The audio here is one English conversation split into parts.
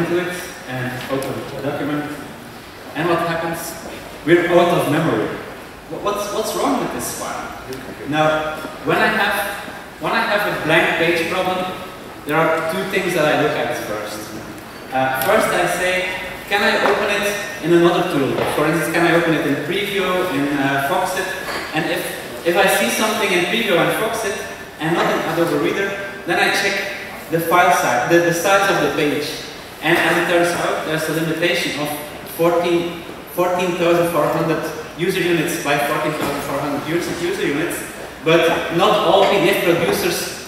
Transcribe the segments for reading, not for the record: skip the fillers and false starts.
into it and open the document. And what happens? We're out of memory. What's wrong with this file? Now, when I have a blank page problem, there are two things that I look at first. First, I say, can I open it in another tool? For instance, can I open it in Preview, in Foxit? And if I see something in Preview and Foxit and not in Adobe Reader, then I check the file size, the size of the page. And as it turns out, there's a limitation of 14,400 user units by 14,400 user units. But not all PDF producers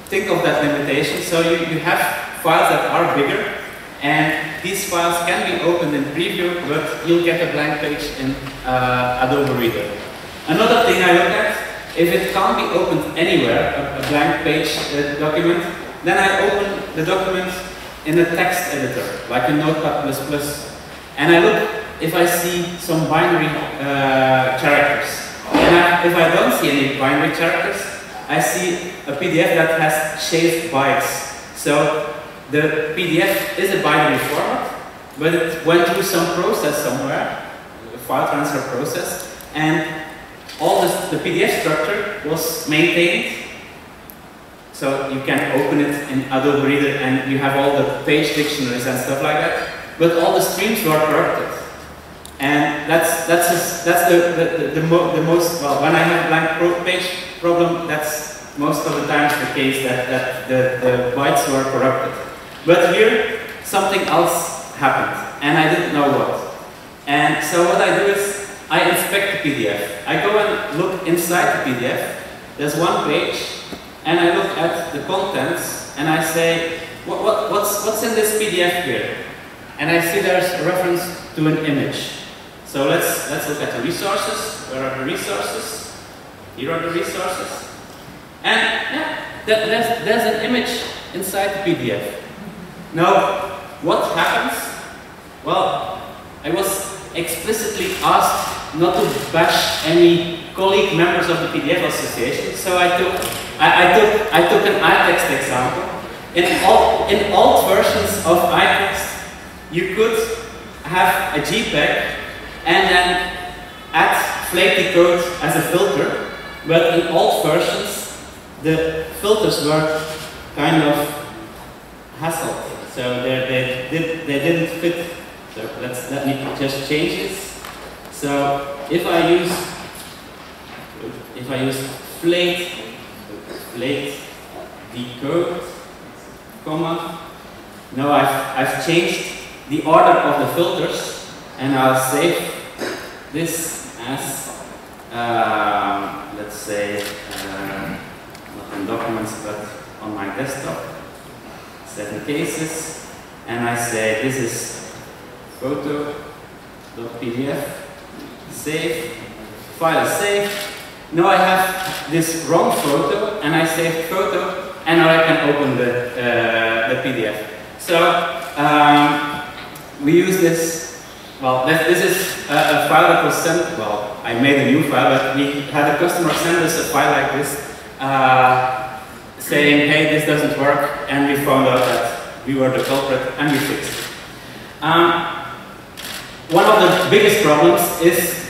think of that limitation. So you have files that are bigger. And these files can be opened in Preview, but you'll get a blank page in Adobe Reader. Another thing I look at, if it can't be opened anywhere, a blank page document, then I open the document in a text editor, like in Notepad++. And I look if I see some binary characters. And if I don't see any binary characters, I see a PDF that has shaved bytes. So the PDF is a binary format, but it went through some process somewhere, a file transfer process, and all the PDF structure was maintained. So you can open it in Adobe Reader and you have all the page dictionaries and stuff like that, but all the streams were corrupted. And that's the most, well, when I have a blank page problem, that's most of the times the case that the bytes were corrupted. But here, something else happened, and I didn't know what. And so what I do is, I inspect the PDF. I go and look inside the PDF. There's one page, and I look at the contents, and I say, what's in this PDF here? And I see there's a reference to an image. So let's look at the resources. Where are the resources? Here are the resources. And yeah, there's an image inside the PDF. Now, what happens? Well, I was explicitly asked not to bash any colleague members of the PDF association, so I took an iText example. In old versions of iText, you could have a JPEG and then add flaky code as a filter, but in old versions, the filters were kind of hassled. So they didn't fit. So let me just change this. So if I use flake decode, comma, now I've changed the order of the filters, and I'll save this as let's say not in documents but on my desktop. 7 cases, and I say this is photo.pdf, save, file is saved. Now I have this wrong photo, and I save photo, and now I can open the PDF. So we use this, well, this is a file that was sent, well, I made a new file, but we had a customer send us a file like this, saying, hey, this doesn't work, and we found out that we were the culprit, and we fixed it. One of the biggest problems is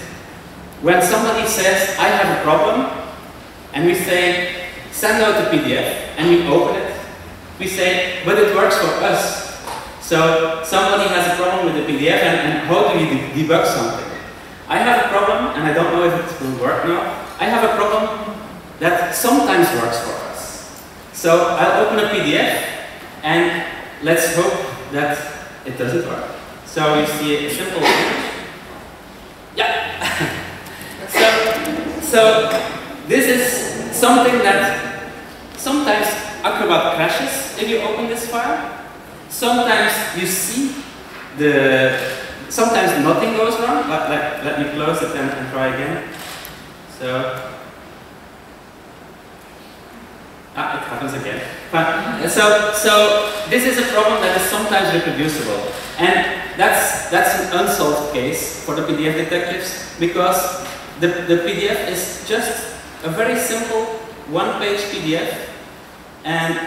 when somebody says, I have a problem, and we say, send out the PDF, and we open it, we say, but it works for us. So somebody has a problem with the PDF, and how do we debug something? I have a problem, and I don't know if it will work now. I have a problem that sometimes works for us. So I'll open a PDF, and let's hope that it doesn't work. So you see a simple image. Yeah. so this is something that sometimes Acrobat crashes if you open this file. Sometimes you see sometimes nothing goes wrong. Let me close it and try again. So it happens again. So this is a problem that is sometimes reproducible, and that's an unsolved case for the PDF detectives, because the PDF is just a very simple one-page PDF, and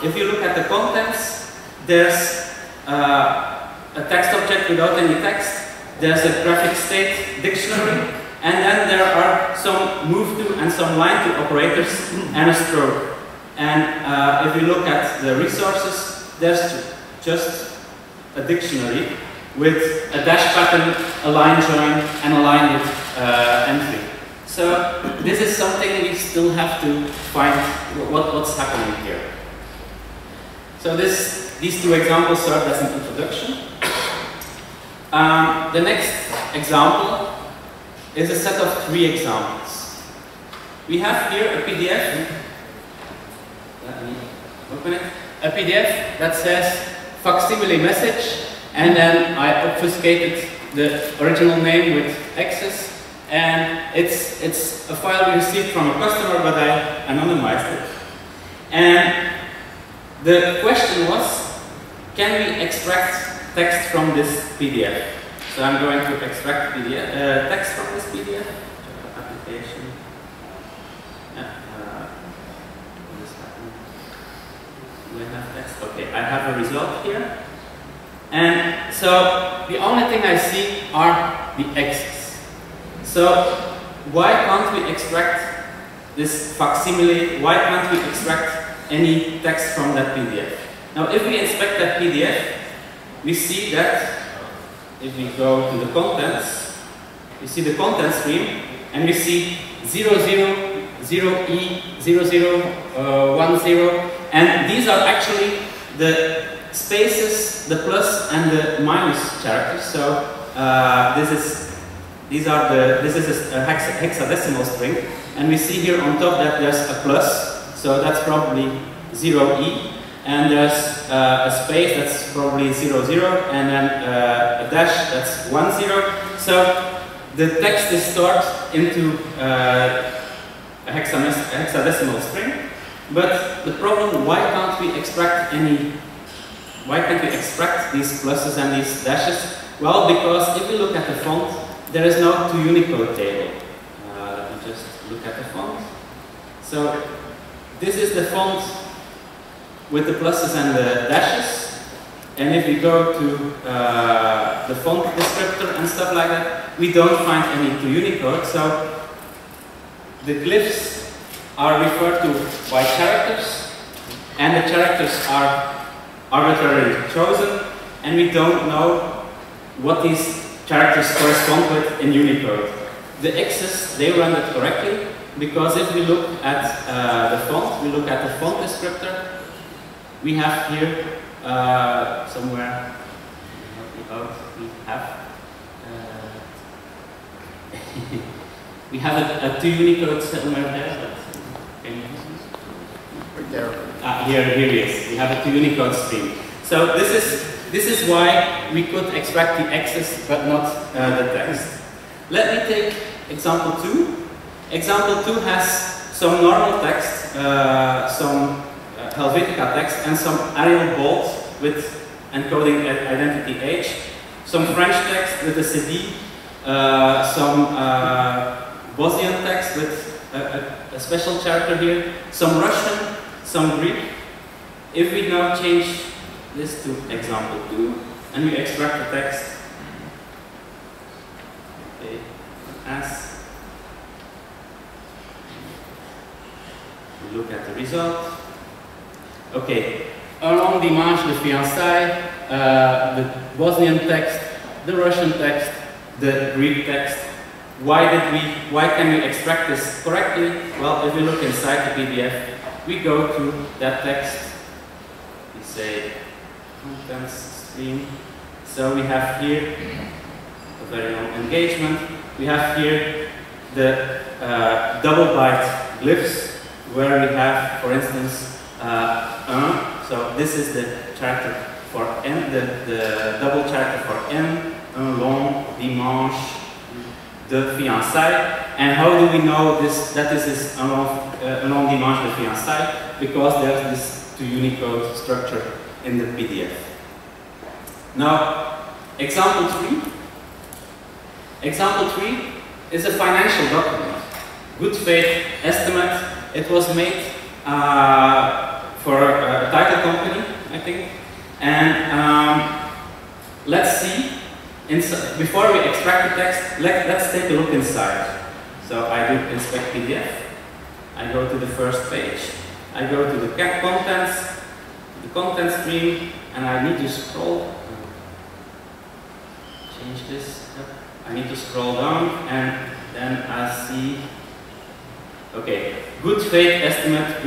if you look at the contents, there's a text object without any text. There's a graphic state dictionary, and then there are some move to and some line to operators and a stroke. And if you look at the resources, there's just a dictionary with a dash pattern, a line join, and a line with entry. So this is something we still have to find what's happening here. So these two examples serve as an introduction. The next example is a set of 3 examples. We have here a PDF. Let me open it. A PDF that says facsimile message, and then I obfuscated the original name with X's, and it's a file we received from a customer, but I anonymized it. And the question was, can we extract text from this PDF? So I'm going to extract PDF, text from this PDF. Application. What is happening? Do I have text? Okay, I have a result here. And so the only thing I see are the X's. So why can't we extract this facsimile? Why can't we extract any text from that PDF? Now, if we inspect that PDF, we see that if we go to the contents, we see the content stream, and we see 00, 0E, 0010, and these are actually the spaces, the plus and the minus characters. So this is a hexadecimal string, and we see here on top that there's a plus, so that's probably 0E, and there's a space that's probably 00, and then a dash that's 10. So the text is stored into a hexadecimal string, but the problem, why can't we extract these pluses and these dashes? Well, because if we look at the font, there is no to Unicode table. Let me just look at the font. So this is the font with the pluses and the dashes. And if we go to the font descriptor and stuff like that, we don't find any to Unicode. So the glyphs are referred to by characters, and the characters are arbitrarily chosen, and we don't know what these characters correspond with in Unicode. The X's, they rendered correctly, because if we look at the font, we look at the font descriptor, we have here somewhere, we have a to Unicode somewhere there. Right there. Here he is. We have a to Unicode stream. So this is why we could extract the X's but not the text. Let me take example 2. Example 2 has some normal text, some Helvetica text, and some Arial bold with encoding identity H, some French text with a CD, some Bosnian text with a special character here, some Russian, some Greek. If we now change this to example 2 and we extract the text, okay, as we look at the result, okay, along l'image de fiançailles, the Bosnian text, the Russian text, the Greek text. Why can we extract this correctly? Well, if we look inside the PDF, we go to that text, we say contents stream. So we have here a very long engagement. We have here the double byte glyphs, where we have, for instance, un. So this is the character for n, the double character for n, un long, dimanche, de fiançailles. And how do we know that this is un long dimanche de fiançailles? Because there's this to Unicode structure in the PDF. Now, example 3. Example 3 is a financial document. Good faith estimate. It was made for a title company, I think. And let's see, before we extract the text, let's take a look inside. So I do inspect PDF, I go to the first page, I go to the contents, the content stream, and I need to scroll, change this, I need to scroll down, and then I see, okay, good faith estimate,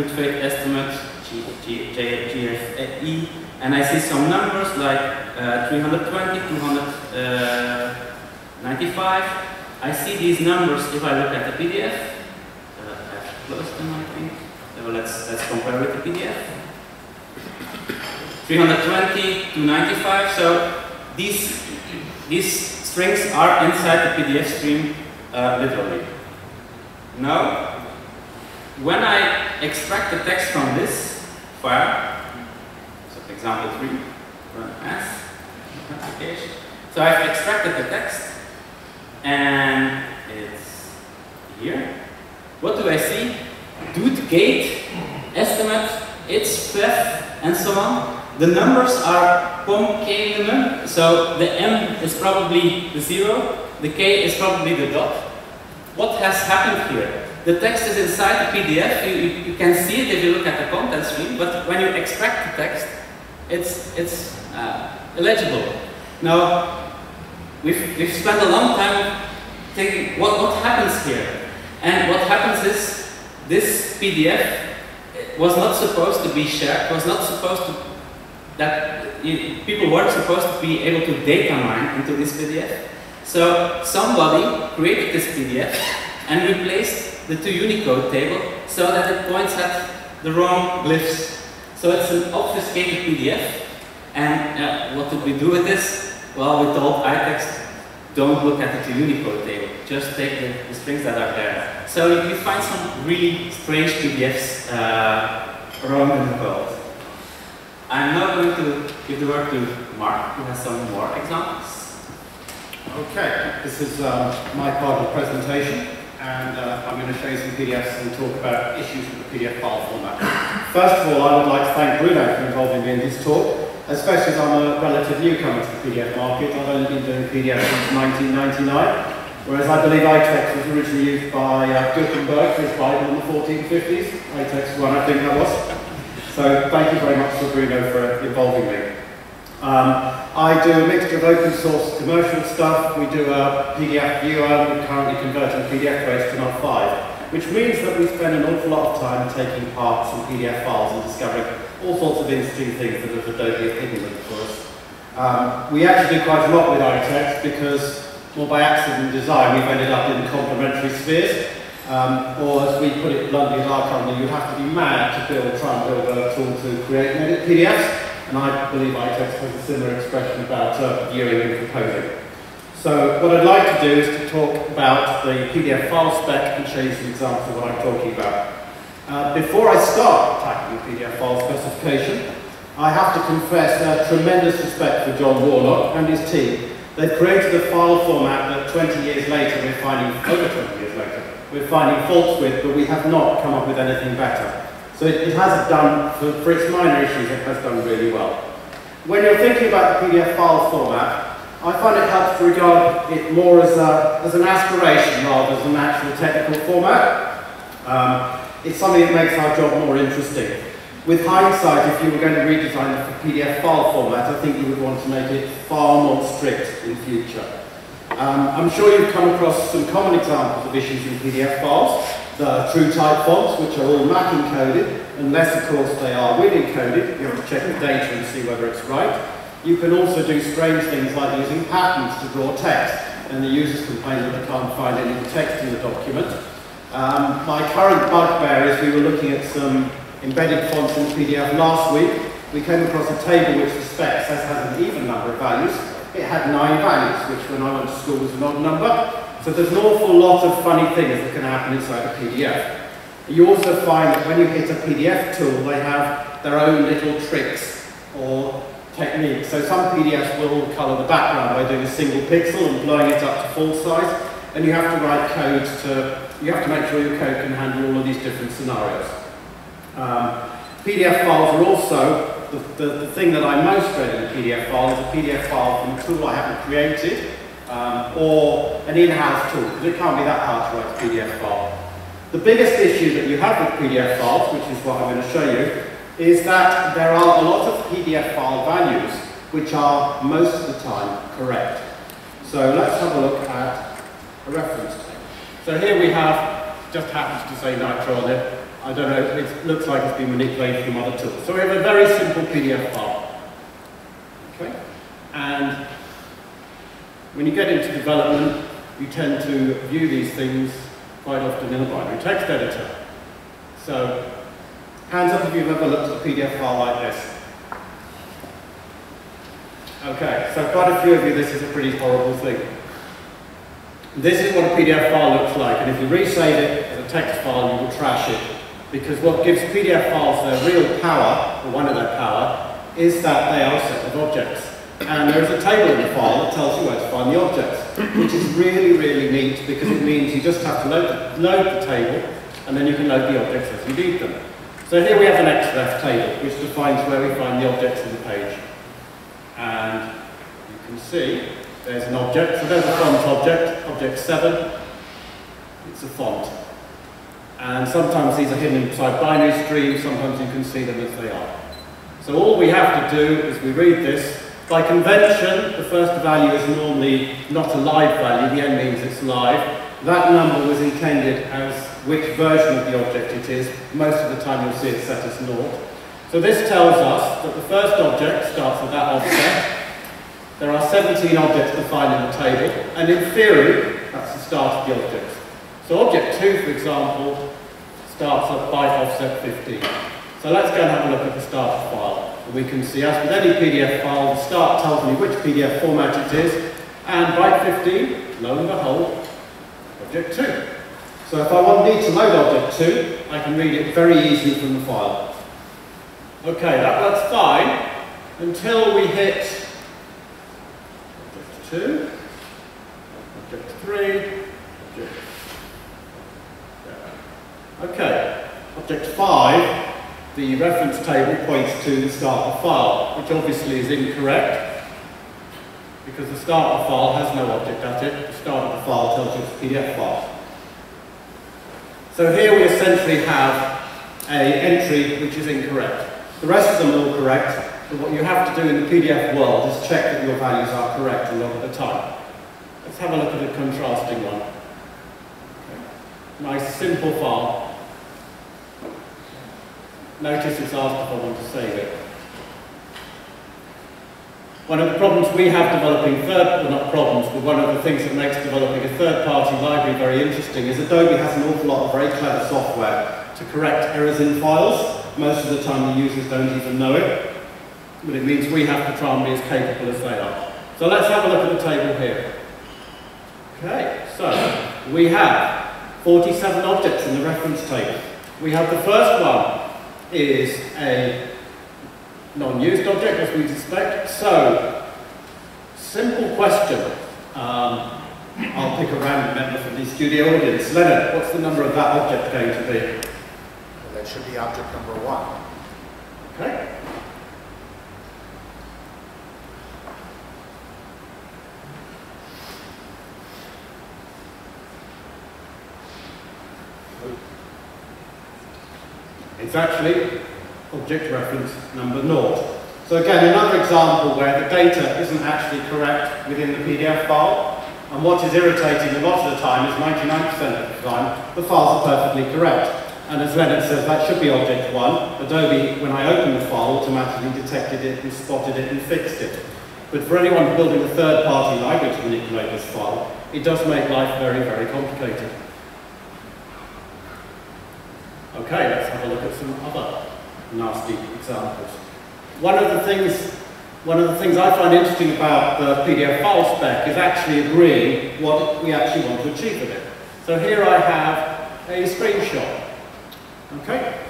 GFE, and I see some numbers like 320, 295. I see these numbers if I look at the PDF. I've closed them, I think. So let's compare with the PDF. 320 to 95. So these strings are inside the PDF stream literally. Now, when I extract the text from this file, so example 3, run as application. So I've extracted the text, and it's here. What do I see? Doet, gate, estimate, its, fef, and so on. The numbers are pom, k, num, so the m is probably the 0, the k is probably the dot. What has happened here? The text is inside the PDF, you can see it if you look at the content stream, but when you extract the text, it's illegible. Now, we've spent a long time thinking, what happens here? And what happens is, this PDF was not supposed to be shared, was not supposed to, people weren't supposed to be able to data mine into this PDF. So somebody created this PDF and replaced the to Unicode table so that it points at the wrong glyphs. So it's an obfuscated PDF. And what did we do with this? Well, we told iText, don't look at the to Unicode table, just take the strings that are there. So you find some really strange PDFs around in the world. I'm now going to give the word to Mark, who has some more examples. Okay, this is my part of the presentation, and I'm going to show you some PDFs and talk about issues with the PDF file format. First of all, I would like to thank Bruno for involving me in this talk, especially as I'm a relative newcomer to the PDF market. I've only been doing PDF since 1999, whereas I believe iText was originally used by Gutenberg for his Bible in the 1450s. iText 1, I think that was. So thank you very much to Bruno for involving me. I do a mixture of open source commercial stuff. We do a PDF viewer. We're currently converting PDF rates to not 5, which means that we spend an awful lot of time taking parts and PDF files and discovering all sorts of interesting things that Adobe have hidden them for us. We actually do quite a lot with iText because, more by accident and design, we've ended up in complementary spheres. Or as we put it bluntly at our company, you have to be mad to try and build a tool to create and edit PDFs. And I believe iText has a similar expression about viewing and composing. So what I'd like to do is to talk about the PDF file spec and show you some examples of what I'm talking about. Before I start tackling the PDF file specification, I have to confess tremendous respect for John Warnock and his team. They've created a file format that 20 years later we're finding, over 20 years later, we're finding faults with, but we have not come up with anything better. So it has done, for its minor issues, it has done really well. When you're thinking about the PDF file format, I find it helps to regard it more as an aspiration rather than an actual technical format. It's something that makes our job more interesting. With hindsight, if you were going to redesign the PDF file format, I think you would want to make it far more strict in future. I'm sure you've come across some common examples of issues in PDF files. The true type fonts, which are all Mac encoded, unless of course they are Win encoded. You have to check the data and see whether it's right. You can also do strange things like using patterns to draw text, and the users complain that they can't find any text in the document. My current bugbear is we were looking at some embedded fonts in the PDF last week. We came across a table which the spec says has an even number of values. It had 9 values, which when I went to school was an odd number. So there's an awful lot of funny things that can happen inside a PDF. You also find that when you hit a PDF tool, they have their own little tricks or techniques. So some PDFs will colour the background by doing a single pixel and blowing it up to full size. And you have to write code you have to make sure your code can handle all of these different scenarios. PDF files are also the thing that I most dread in a PDF file is a PDF file from a tool I haven't created, or an in-house tool, because it can't be that hard to write a PDF file. The biggest issue that you have with PDF files, which is what I'm going to show you, is that there are a lot of PDF file values which are most of the time correct. So let's have a look at a reference table. So here we have, just happens to say nitro on it. I don't know, it looks like it's been manipulated from other tools. So we have a very simple PDF file. Okay? And when you get into development, you tend to view these things quite often in a binary text editor. So, hands up if you've ever looked at a PDF file like this. Okay, so quite a few of you, this is a pretty horrible thing. This is what a PDF file looks like, and if you resave it as a text file, you will trash it. Because what gives PDF files their real power, or one of their power, is that they are a set of objects. And there is a table in the file that tells you where to find the objects, which is really, really neat, because it means you just have to load the table, and then you can load the objects as you need them. So here we have an xref table, which defines where we find the objects in the page. And you can see there's an object. So there's a font object, object 7. It's a font. And sometimes these are hidden inside binary streams, sometimes you can see them as they are. So all we have to do is we read this. By convention, the first value is normally not a live value, the n means it's live. That number was intended as which version of the object it is. Most of the time you'll see it set as 0. So this tells us that the first object starts with that offset. There are 17 objects defined in the table, and in theory, that's the start of the objects. So object 2, for example, starts at byte offset 15. So let's go and have a look at the start file. And we can see, as with any PDF file, the start tells me which PDF format it is, and byte 15, lo and behold, object 2. So if I need to load object 2, I can read it very easily from the file. Okay, that's fine, until we hit object 2, object 3, object... Okay, object 5, the reference table points to the start of the file, which obviously is incorrect, because the start of the file has no object at it. The start of the file tells you it's a PDF file. So here we essentially have an entry which is incorrect. The rest of them are all correct, but what you have to do in the PDF world is check that your values are correct a lot of the time. Let's have a look at a contrasting one. Okay. Nice simple file. Notice it's asked if I want to save it. One of the problems we have developing well, not problems, but one of the things that makes developing a third-party library very interesting is Adobe has an awful lot of very clever software to correct errors in files. Most of the time the users don't even know it, but it means we have to try and be as capable as they are. So let's have a look at the table here. Okay, so we have 47 objects in the reference table. We have the first one is a non-used object, as we'd expect. So, simple question. I'll pick a random member from the studio audience. Leonard, what's the number of that object going to be? Well, that should be object number 1. Okay. It's actually object reference number 0. So again, another example where the data isn't actually correct within the PDF file, and what is irritating a lot of the time is 99% of the time, the files are perfectly correct. And as Leonard says, that should be object 1. Adobe, when I opened the file, automatically detected it and spotted it and fixed it. But for anyone building a third-party library to manipulate this file, it does make life very, very complicated. Okay, let's have a look at some other nasty examples. One of the things I find interesting about the PDF file spec is actually agreeing what we actually want to achieve with it. So here I have a screenshot. Okay,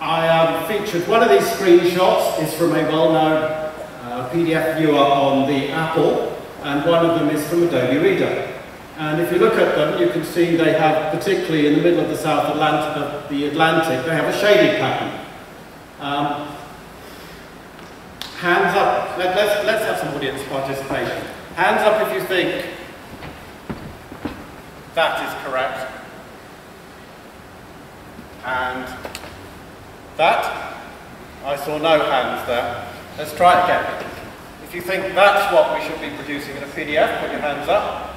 I featured one of these screenshots is from a well-known PDF viewer on the Apple, and one of them is from Adobe Reader. And if you look at them, you can see they have, particularly in the middle of the the Atlantic, they have a shaded pattern. Hands up. Let's have some audience participation. Hands up if you think that is correct. And that? I saw no hands there. Let's try it again. If you think that's what we should be producing in a PDF, put your hands up.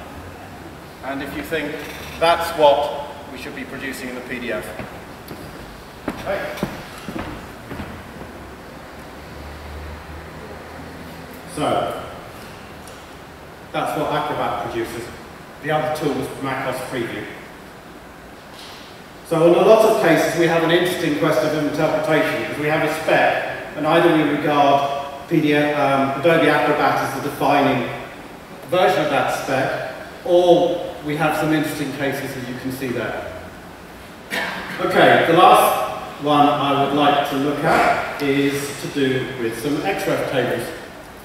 And if you think that's what we should be producing in the PDF. Okay. So, that's what Acrobat produces. The other tool was macOS Preview. So in a lot of cases we have an interesting question of interpretation because we have a spec and either we regard Adobe Acrobat as the defining version of that spec or we have some interesting cases as you can see there. Okay, the last one I would like to look at is to do with some XREF tables.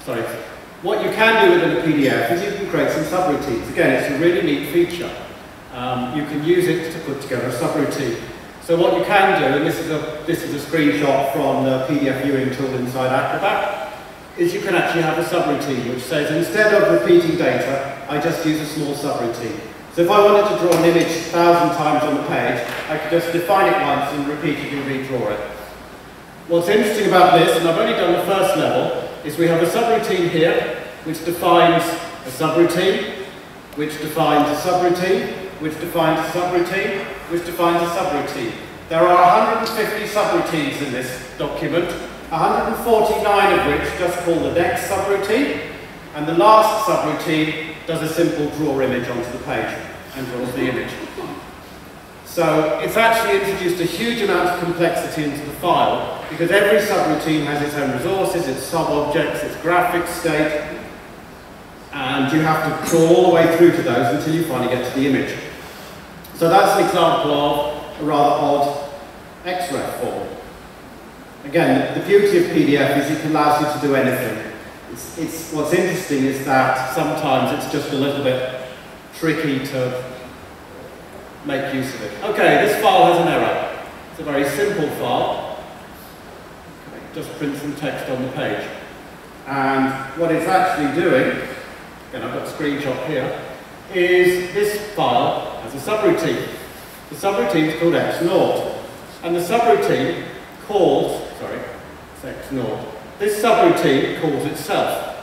Sorry. What you can do within a PDF is you can create some subroutines. Again, it's a really neat feature. You can use it to put together a subroutine. So what you can do, and this is a screenshot from the PDF viewing tool inside Acrobat, is you can actually have a subroutine which says instead of repeating data, I just use a small subroutine. So if I wanted to draw an image 1,000 times on the page, I could just define it once and repeatedly redraw it. What's interesting about this, and I've only done the first level, is we have a subroutine here which defines a subroutine, which defines a subroutine, which defines a subroutine, which defines a subroutine. There are 150 subroutines in this document, 149 of which just call the next subroutine, and the last subroutine does a simple draw image onto the page and draws the image. So it's actually introduced a huge amount of complexity into the file because every subroutine has its own resources, its sub-objects, its graphics state, and you have to draw all the way through to those until you finally get to the image. So that's an example of a rather odd XREF form. Again, the beauty of PDF is it allows you to do anything. What's interesting is that sometimes it's just a little bit tricky to make use of it. Okay, this file has an error. It's a very simple file. Okay, just print some text on the page. And what it's actually doing, again I've got a screenshot here, is this file has a subroutine. The subroutine is called x0. And the subroutine calls, it's x0. This subroutine calls itself.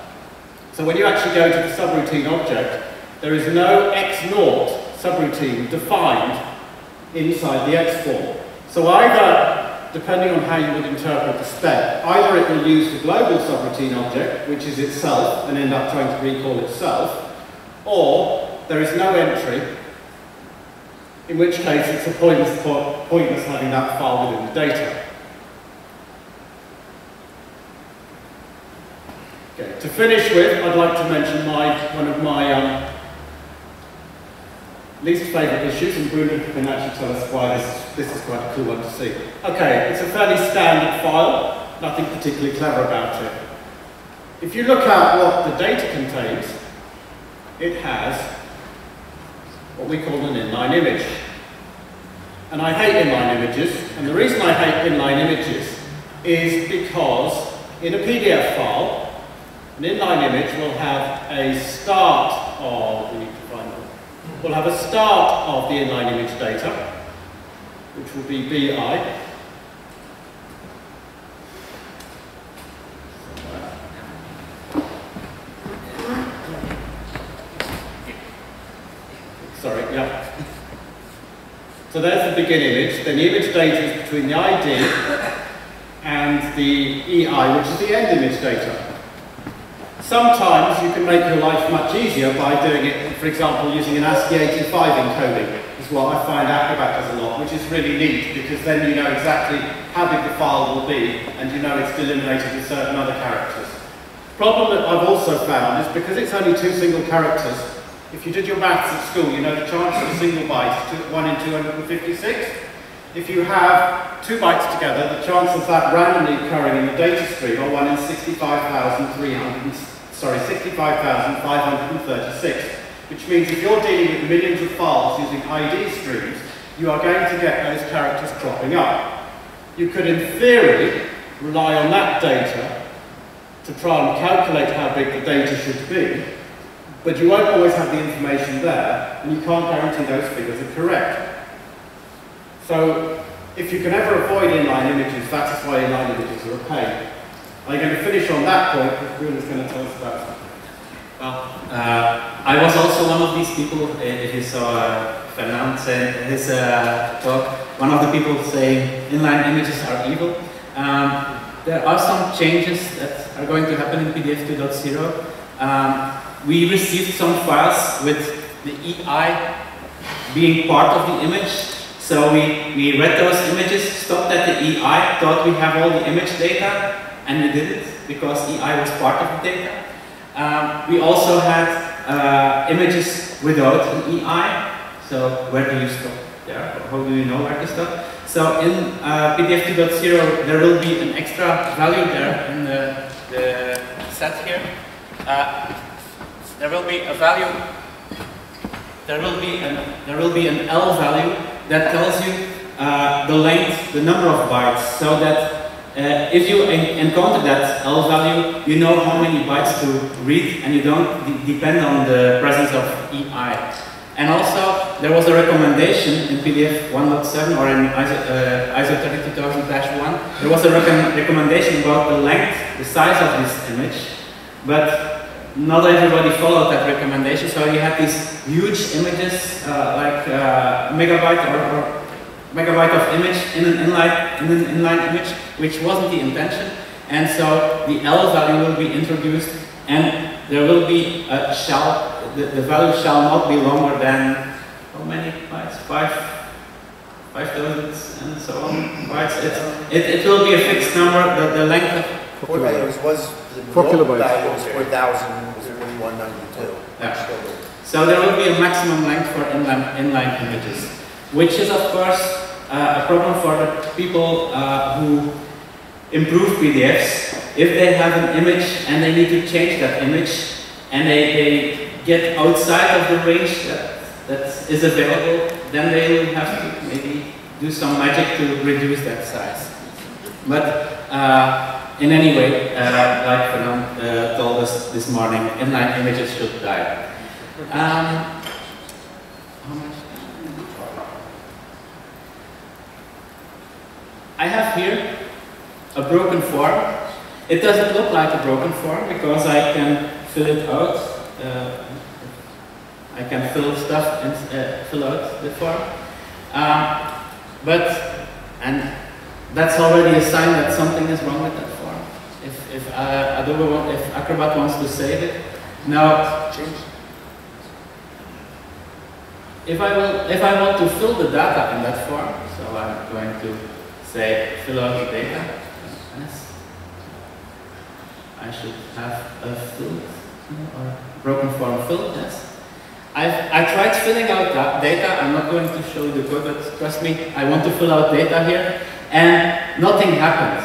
So when you actually go to the subroutine object, there is no x0 subroutine defined inside the X form. So either, depending on how you would interpret the spec, either it will use the global subroutine object, which is itself, and end up trying to recall itself, or there is no entry, in which case it's a pointless having that file within the data. Okay, to finish with, I'd like to mention one of my least favourite issues, and Bruno can actually tell us why this is quite a cool one to see. Okay, it's a fairly standard file, nothing particularly clever about it. If you look at what the data contains, it has what we call an inline image. And I hate inline images, and the reason I hate inline images is because in a PDF file, an inline image will have a start of, we'll have a start of the inline image data, which will be BI. Sorry, yeah. So there's the begin image, then the image data is between the ID and the EI, which is the end image data. Sometimes you can make your life much easier by doing it, for example, using an ASCII 85 encoding, is what I find Acrobat does a lot, which is really neat, because then you know exactly how big the file will be, and you know it's delimited with certain other characters. The problem that I've also found is because it's only 2 single characters, if you did your maths at school, you know the chance of a single byte is 1 in 256. If you have 2 bytes together, the chance of that randomly occurring in the data stream are 1 in 65,536, which means if you're dealing with millions of files using ID streams, you are going to get those characters cropping up. You could, in theory, rely on that data to try and calculate how big the data should be, but you won't always have the information there, and you can't guarantee those figures are correct. So, if you can ever avoid inline images, that is why inline images are a pain. I'm going to finish on that point, because Bruno's going to tell us about something. Well, I was also one of these people, if you saw Fernand say his talk, one of the people saying inline images are evil. There are some changes that are going to happen in PDF 2.0. We received some files with the EI being part of the image. So we read those images, stopped at the EI, thought we have all the image data, and we didn't, because EI was part of the data. We also had images without an EI. So where do you stop there? How do you know where to stop? So in PDF 2.0, there will be an extra value there in the set here. There will be a value. There will be an L value that tells you the length, the number of bytes, so that if you encounter that L value, you know how many bytes to read, and you don't depend on the presence of EI. And also, there was a recommendation in PDF 1.7 or in ISO 32000-1. There was a recommendation about the length, the size of this image, but not everybody followed that recommendation. So you had these huge images, like megabyte or megabyte of image in an inline image, which wasn't the intention. And so the L value will be introduced, and there will be a shall. The value shall not be longer than how many bytes? 5,000 and so on bytes. It will be a fixed number. The length of 4 kilobytes was the 4 kilobytes. value was 4,000 was 4192. Yeah. So there will be a maximum length for inline images, which is of course a problem for the people who improve PDFs. If they have an image and they need to change that image, and they get outside of the range that is available, then they will have to maybe do some magic to reduce that size. But in any way, like Fernand told us this morning, inline images should die. How much? I have here a broken form. It doesn't look like a broken form because I can fill it out. I can fill stuff and fill out the form. And that's already a sign that something is wrong with that form. If Acrobat wants to save it, now if I want to fill the data in that form, so I'm going to say fill out the data. Yes. I should have a filled or broken form filled. Yes. I tried filling out that data. I'm not going to show you the code, but trust me, I want to fill out data here, and nothing happened.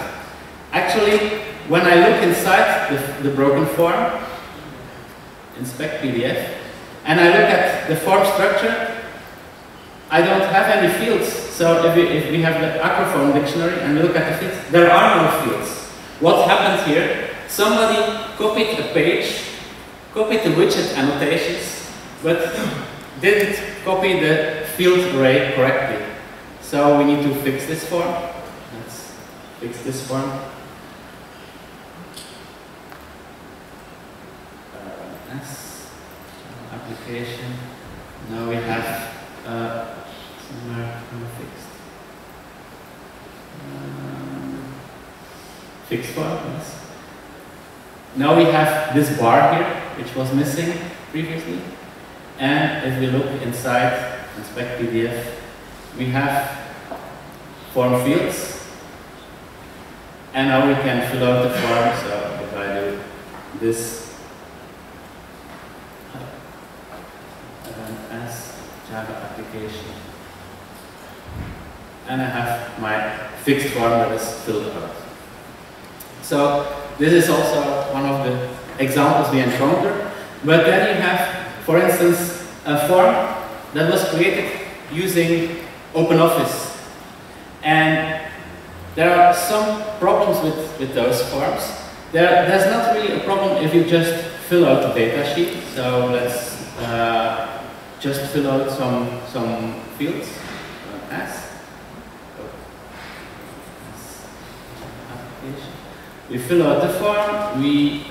Actually, when I look inside the broken form, inspect PDF, and I look at the form structure, I don't have any fields. So if we have the Acroform dictionary and we look at the fields, there are no fields. What happened here? Somebody copied a page, copied the widget annotations, but didn't copy the field array correctly. So we need to fix this form. Let's fix this form. Application. Now we have somewhere fixed. Fixed form, yes. Now we have this bar here, which was missing previously. And if we look inside, inspect PDF, we have form fields. And now we can fill out the form. So if I do this, as Java application, and I have my fixed form that is filled out. So this is also one of the examples we encounter. But then you have, for instance, a form that was created using OpenOffice. And there are some problems with those forms. There's not really a problem if you just fill out the data sheet. So let's just fill out some fields. Application. We fill out the form. We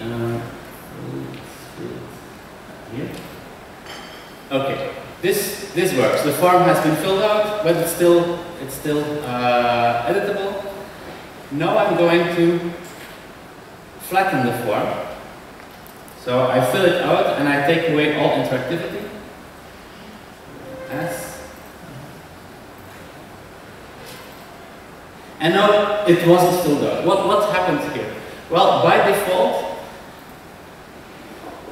here. Okay, this works. The form has been filled out, but it's still editable. Now I'm going to flatten the form. So I fill it out and I take away all interactivity. And now it wasn't filled out. What happened here? Well, by default,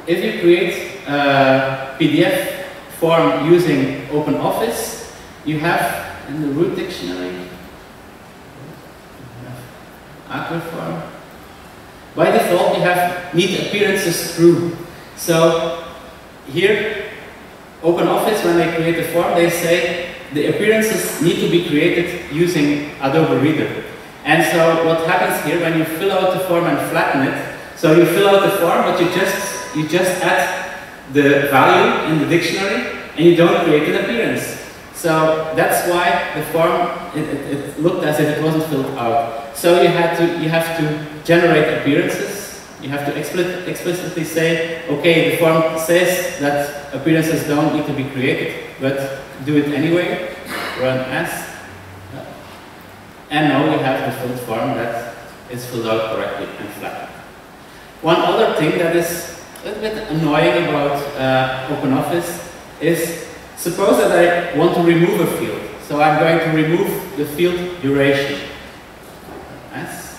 if you create a PDF form using OpenOffice, you have in the root dictionary, active form. By default, you have need appearances true. So here, OpenOffice, when they create a form, they say the appearances need to be created using Adobe Reader. And so what happens here when you fill out the form and flatten it, so you fill out the form, but you just add the value in the dictionary and you don't create an appearance. So that's why the form, it looked as if it wasn't filled out. So you have to generate appearances. You have to explicitly say, okay, the form says that appearances don't need to be created, but do it anyway. Run as. And now we have the filled form that is filled out correctly and flattened. One other thing that is a little bit annoying about OpenOffice is, suppose that I want to remove a field. So I'm going to remove the field duration. As.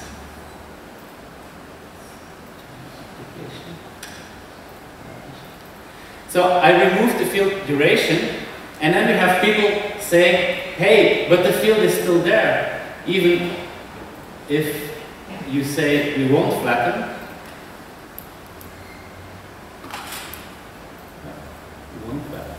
So I remove the field duration, and then we have people saying, hey, but the field is still there, even if you say we won't flatten. We won't flatten.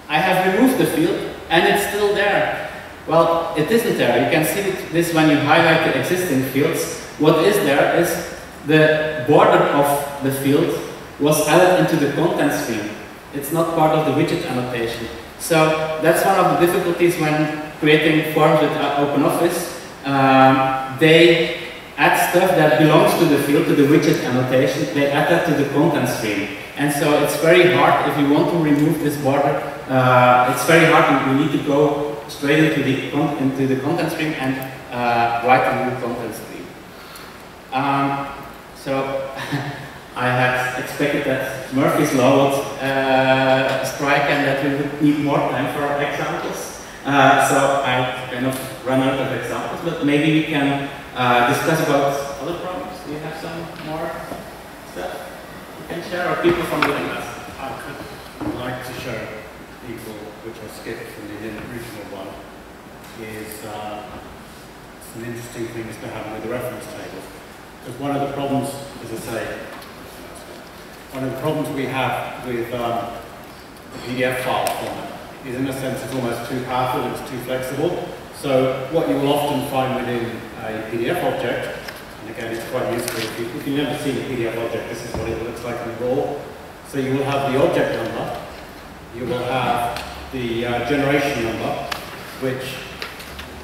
I have removed the field, and it's still there. Well, it isn't there. You can see this when you highlight the existing fields. What is there is the border of the field was added into the content stream. It's not part of the widget annotation. So that's one of the difficulties when creating forms with OpenOffice. They add stuff that belongs to the field, to the widget annotation. They add that to the content stream. And so it's very hard if you want to remove this border. It's very hard. You need to go straight into the content stream and write a new content stream. So I had expected that Murphy's Law would strike and that we would need more time for examples. So I kind of run out of examples, but maybe we can discuss about other problems. Do you have some more stuff you can share, or people from the class? I could like to show people, which I skipped from the original one, is some interesting things to happen with the reference tables. Because one of the problems, as I say, one of the problems we have with the PDF file format is, in a sense, it's almost too powerful and it's too flexible. So what you will often find within a PDF object, and again, it's quite useful if you've never seen a PDF object, this is what it looks like in raw. So you will have the object number, you will have the generation number, which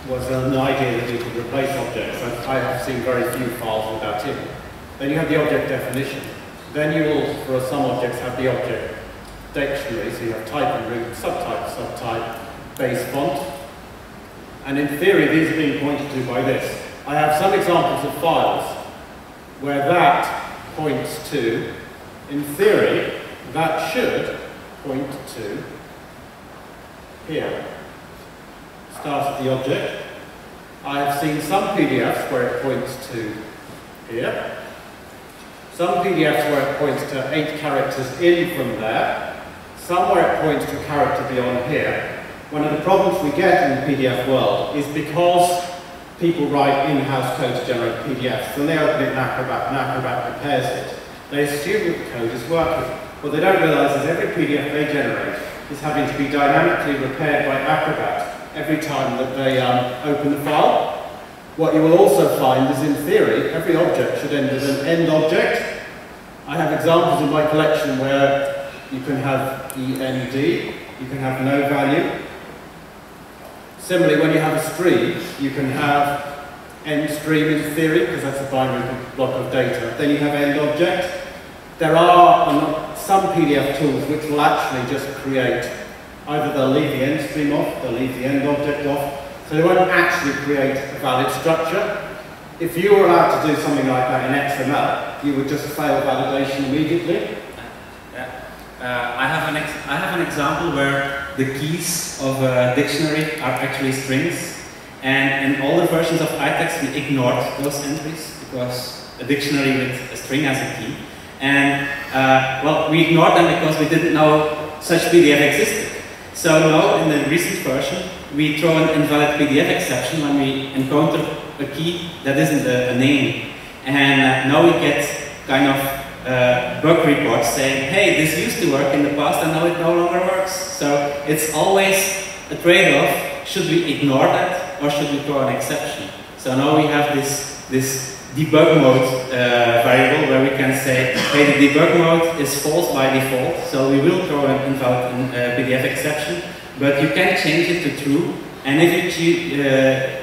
was an idea that we could replace objects. I have seen very few files with that in. Then you have the object definition. Then you will, for some objects, have the object dictionary, so you have type and root, subtype, base font. And in theory, these are being pointed to by this. I have some examples of files where that points to, in theory, that should point to here. Start at the object. I have seen some PDFs where it points to here. Some PDFs where it points to 8 characters in from there. Some where it points to a character beyond here. One of the problems we get in the PDF world is because people write in-house code to generate PDFs, and they open it in Acrobat, and Acrobat prepares it. They assume that the code is working. What they don't realize is every PDF they generate is having to be dynamically repaired by Acrobat every time that they open the file. What you will also find is, in theory, every object should end with an end object. I have examples in my collection where you can have END, you can have no value. Similarly, when you have a stream, you can have end stream in theory, because that's a binary block of data. Then you have end object. There are some PDF tools which will actually just create, either they'll leave the end stream off, they'll leave the end object off, so they won't actually create a valid structure. If you were allowed to do something like that in XML, you would just fail validation immediately. I have an example where the keys of a dictionary are actually strings, and in older versions of iText we ignored those entries because a dictionary with a string as a key. And well, we ignored them because we didn't know such PDF existed. So now, in the recent version, we throw an invalid PDF exception when we encounter a key that isn't a name. And now we get kind of bug reports saying, hey, this used to work in the past and now it no longer works. So it's always a trade-off. Should we ignore that or should we throw an exception? So now we have this debug mode variable where we can say, hey, the debug mode is false by default, so we will throw an invalid PDF exception, but you can change it to true, and if you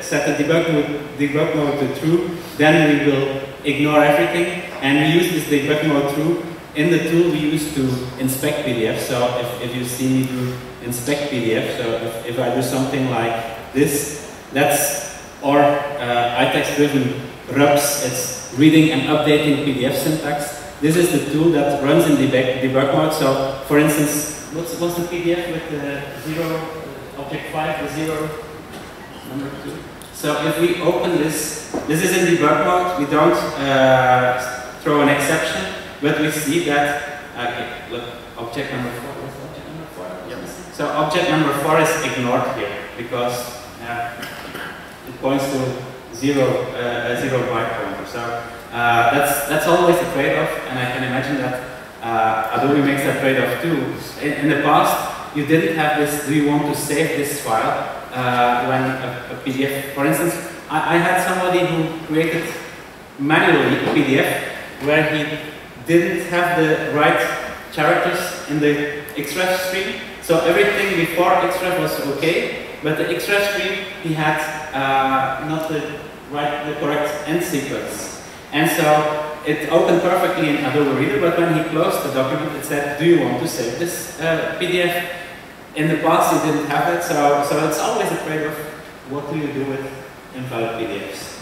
set the debug mode to true, then we will ignore everything, and we use this debug mode true in the tool we use to inspect PDF. So if you see me do inspect PDF, so if I do something like this, that's our iText-driven RUBS, it's reading and updating PDF syntax. This is the tool that runs in debug mode. So, for instance, what's the PDF with the 0, object 5, the 0, number 2? So if we open this, this is in debug mode, we don't throw an exception, but we see that, okay, look, object number 4, what's object number 4? Yep. So object number 4 is ignored here, because it points to a zero byte pointer. So that's always a trade-off, and I can imagine that Adobe makes that trade-off too. In the past, you didn't have this, do you want to save this file when a PDF, for instance, I had somebody who created manually a PDF where he didn't have the right characters in the xref stream. So everything before xref was okay, but the xref stream he had not the correct end sequence. And so it opened perfectly in Adobe Reader, but when he closed the document, it said, do you want to save this PDF? In the past, you didn't have it, so it's always a trade-off. What do you do with invalid PDFs?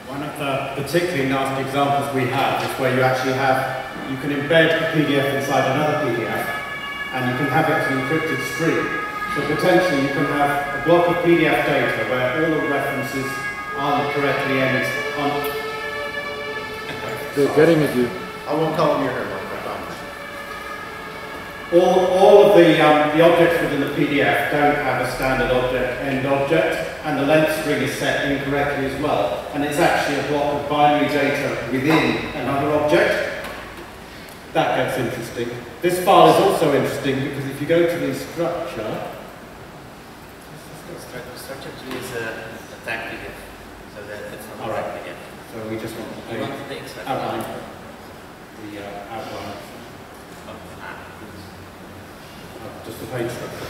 One of the particularly nasty examples we have is where you actually have, you can embed a PDF inside another PDF, and you can have it as an encrypted stream. So potentially you can have a block of PDF data where all the references aren't correctly ended. They're getting at you. I won't call you here, I promise. All of the objects within the PDF don't have a standard object, end object, and the length string is set incorrectly as well. And it's actually a block of binary data within another object. That gets interesting. This file is also interesting because if you go to the structure, Structure tree is a tag PDF, so that it's not right. PDF. So we just want We want the extract outline. The outline. Just the page structure.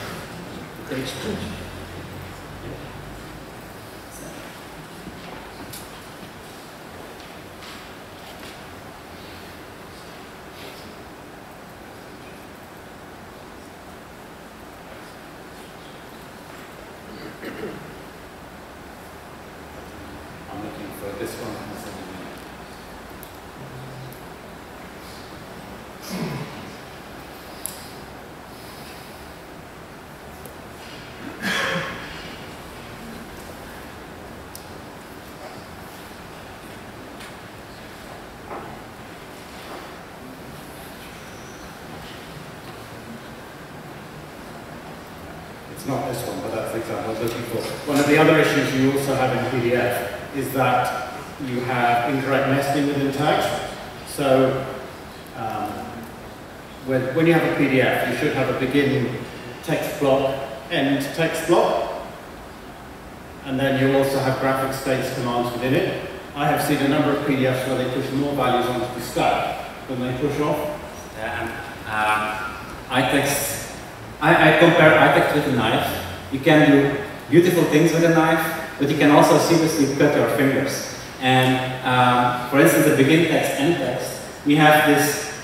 The page structure. I'm looking for this one. It's not this one, but that's the example I was looking for. One of the other issues you also have in PDF is that you have incorrect nesting within tags. So when you have a PDF, you should have a begin text block, end text block. and then you also have graphic states commands within it. I have seen a number of PDFs where they push more values onto the stack than they push off. iText, I compare iText with a knife. You can do beautiful things with a knife, but you can also seriously cut your fingers. And for instance, the begin text, end text, we have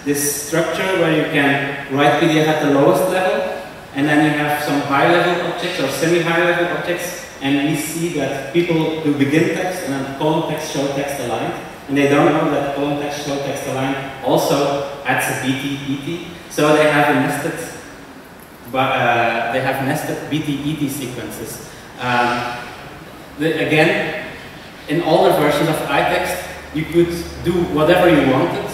this structure where you can write PDF at the lowest level, and then you have some high-level objects or semi-high-level objects, and we see that people do begin text and then colon text, show text aligned, and they don't know that colon text, show text aligned also adds a BT, ET, so they have a nested BT, ET sequences. Again, in older versions of iText, you could do whatever you wanted.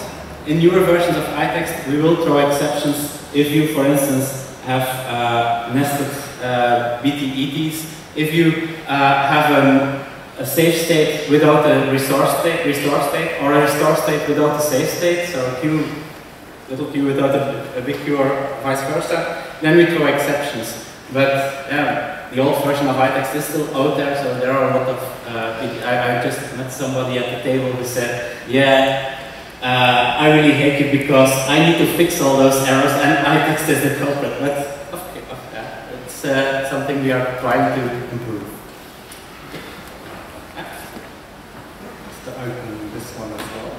In newer versions of iText, we will throw exceptions if you, for instance, have nested BT, ETs. If you have a save state without a restore state, or a restore state without a save state, so a queue, little queue without a big queue, or vice versa, then we throw exceptions. But the old version of iText is still out there, so there are a lot of. I just met somebody at the table who said, "Yeah, I really hate it because I need to fix all those errors, and iText is the culprit." But it's something we are trying to improve. Just to open this one as well.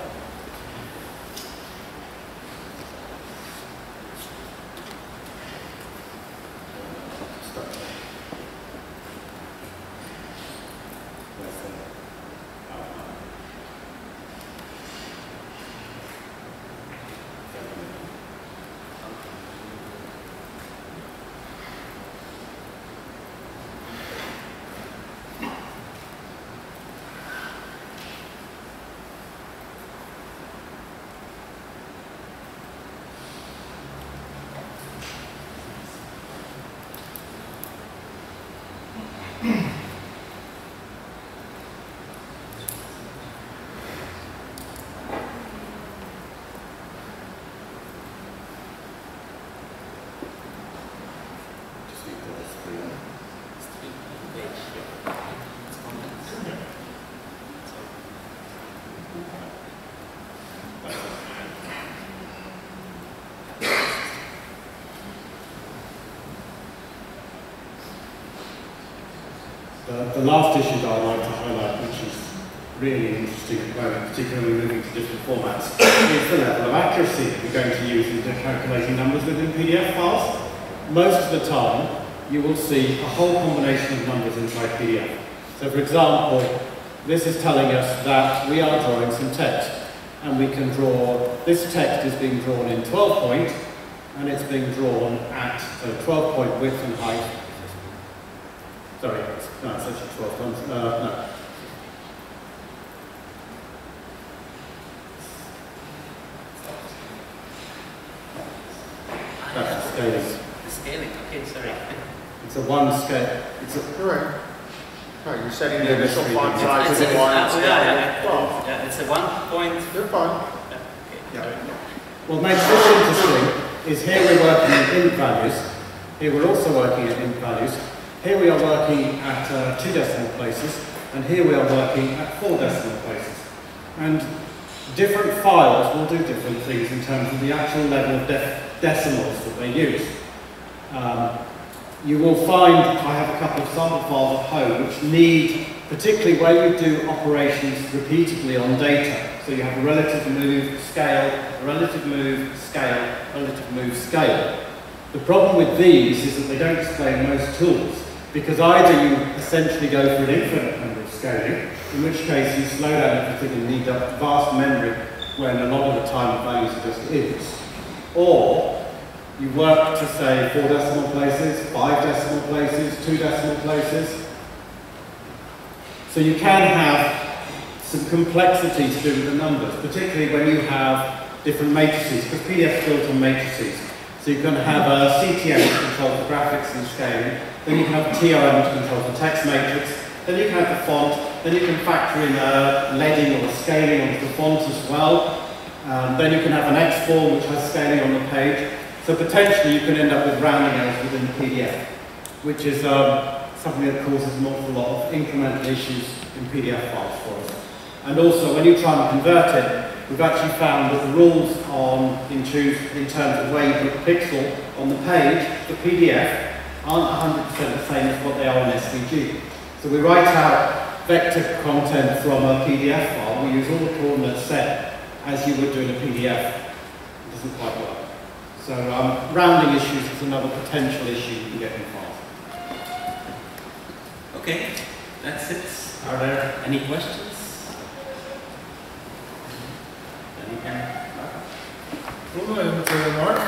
The last issue that I'd like to highlight, which is really interesting at the moment, particularly moving to different formats, is the level of accuracy that we're going to use in calculating numbers within PDF files. Most of the time, you will see a whole combination of numbers inside PDF. So for example, this is telling us that we are drawing some text, and we can draw, this text is being drawn in 12 point, and it's being drawn at 12 point width and height. Sorry, no, it's actually 12 times. No. That's the scaling. The scaling, okay, sorry. It's a one scale. It's a Correct. Right, you're setting the initial font size It's to one scale. yeah, it's a 1 point. You're fine. Yeah. What makes this interesting is here we're working in int values. Here we're also working at int values. Here we are working at 2 decimal places, and here we are working at 4 decimal places. And different files will do different things in terms of the actual level of decimals that they use. You will find, I have a couple of sample files at home which need, particularly where you do operations repeatedly on data. So you have a relative move, scale, a relative move, scale, relative move, scale. The problem with these is that they don't display most tools, because either you essentially go for an infinite number of scaling, in which case you slow down everything and need a vast memory when a lot of the time the values are just ints, or you work to say 4 decimal places, 5 decimal places, 2 decimal places. So you can have some complexity to do with the numbers, particularly when you have different matrices, because PDF is built on matrices. So you can have a CTM which controls the graphics and scaling, then you can have a TRM which controls the text matrix, then you can have the font, then you can factor in leading or scaling onto the font as well. Then you can have an X form which has scaling on the page. So potentially you can end up with rounding errors within the PDF, which is something that causes an awful lot of incremental issues in PDF files for us. And also, when you try and convert it, we've actually found that the rules in terms of where you put a pixel on the page, the PDF, aren't 100% the same as what they are in SVG. So we write out vector content from a PDF file, we use all the coordinates set as you would do in a PDF. It doesn't quite work. So rounding issues is another potential issue you can get in files. Okay, that's it. Are there any questions? Bruno and Mark,